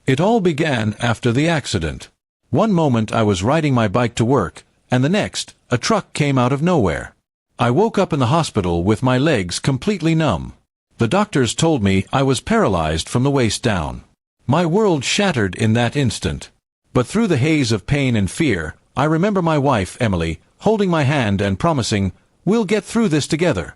It all began after the accident. One moment I was riding my bike to work, and the next, a truck came out of nowhere. I woke up in the hospital with my legs completely numb. The doctors told me I was paralyzed from the waist down. My world shattered in that instant. But through the haze of pain and fear, I remember my wife, Emily, holding my hand and promising, "We'll get through this together."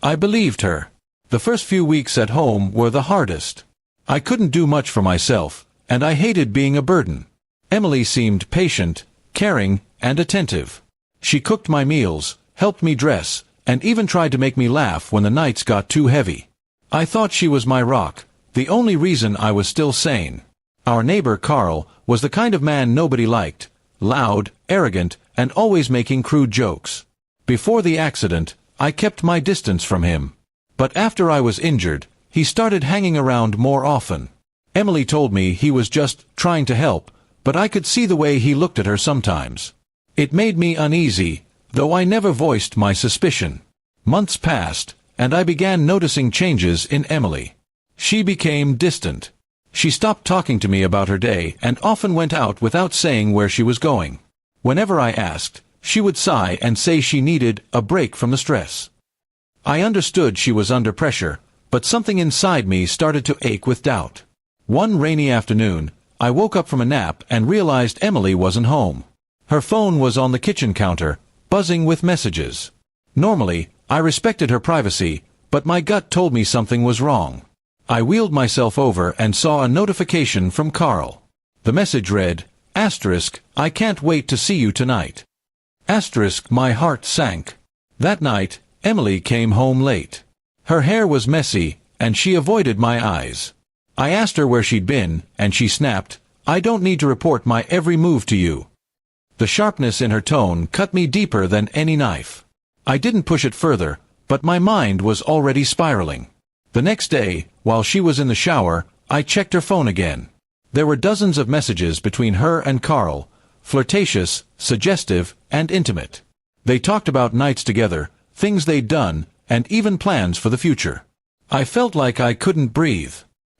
I believed her. The first few weeks at home were the hardest. I couldn't do much for myself, and I hated being a burden. Emily seemed patient, caring, and attentive. She cooked my meals, helped me dress, and even tried to make me laugh when the nights got too heavy. I thought she was my rock, the only reason I was still sane. Our neighbor Carl was the kind of man nobody liked, loud, arrogant, and always making crude jokes. Before the accident, I kept my distance from him. But after I was injured, he started hanging around more often. Emily told me he was just trying to help, but I could see the way he looked at her sometimes. It made me uneasy, though I never voiced my suspicion. Months passed, and I began noticing changes in Emily. She became distant. She stopped talking to me about her day and often went out without saying where she was going. Whenever I asked, she would sigh and say she needed a break from the stress. I understood she was under pressure, but something inside me started to ache with doubt. One rainy afternoon, I woke up from a nap and realized Emily wasn't home. Her phone was on the kitchen counter, buzzing with messages. Normally, I respected her privacy, but my gut told me something was wrong. I wheeled myself over and saw a notification from Carl. The message read, "I can't wait to see you tonight." My heart sank. That night, Emily came home late. Her hair was messy, and she avoided my eyes. I asked her where she'd been, and she snapped, "I don't need to report my every move to you." The sharpness in her tone cut me deeper than any knife. I didn't push it further, but my mind was already spiraling. The next day, while she was in the shower, I checked her phone again. There were dozens of messages between her and Carl, flirtatious, suggestive, and intimate. They talked about nights together, things they'd done, and even plans for the future. I felt like I couldn't breathe.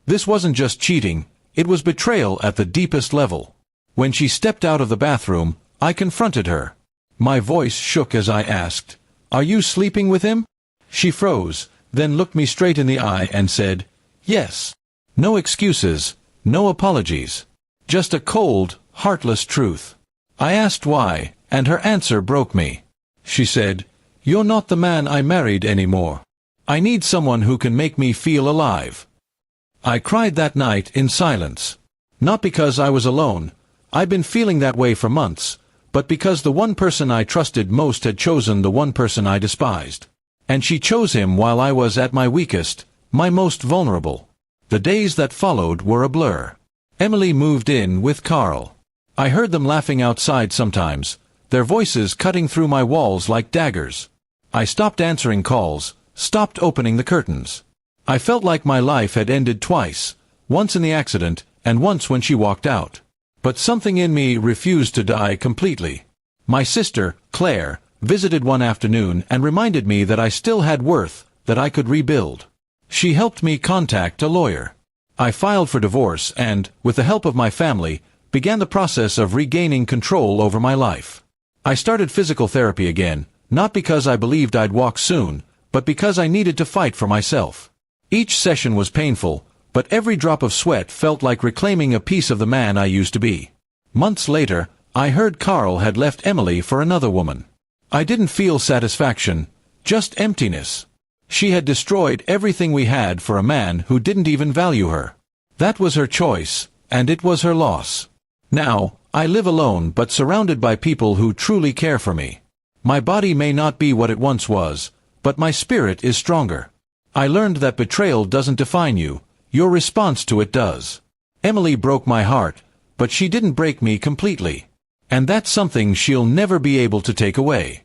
This wasn't just cheating, it was betrayal at the deepest level. When she stepped out of the bathroom, I confronted her. My voice shook as I asked, "Are you sleeping with him?" She froze, then looked me straight in the eye and said, "Yes." No excuses, no apologies. Just a cold, heartless truth. I asked why, and her answer broke me. She said, "You're not the man I married anymore. I need someone who can make me feel alive." I cried that night in silence. Not because I was alone, I'd been feeling that way for months, but because the one person I trusted most had chosen the one person I despised. And she chose him while I was at my weakest, my most vulnerable. The days that followed were a blur. Emily moved in with Carl. I heard them laughing outside sometimes, their voices cutting through my walls like daggers. I stopped answering calls, stopped opening the curtains. I felt like my life had ended twice, once in the accident, and once when she walked out. But something in me refused to die completely. My sister, Claire, visited one afternoon and reminded me that I still had worth, that I could rebuild. She helped me contact a lawyer. I filed for divorce and, with the help of my family, began the process of regaining control over my life. I started physical therapy again, not because I believed I'd walk soon, but because I needed to fight for myself. Each session was painful, but every drop of sweat felt like reclaiming a piece of the man I used to be. Months later, I heard Carl had left Emily for another woman. I didn't feel satisfaction, just emptiness. She had destroyed everything we had for a man who didn't even value her. That was her choice, and it was her loss. Now, I live alone but surrounded by people who truly care for me. My body may not be what it once was, but my spirit is stronger. I learned that betrayal doesn't define you, your response to it does. Emily broke my heart, but she didn't break me completely. And that's something she'll never be able to take away.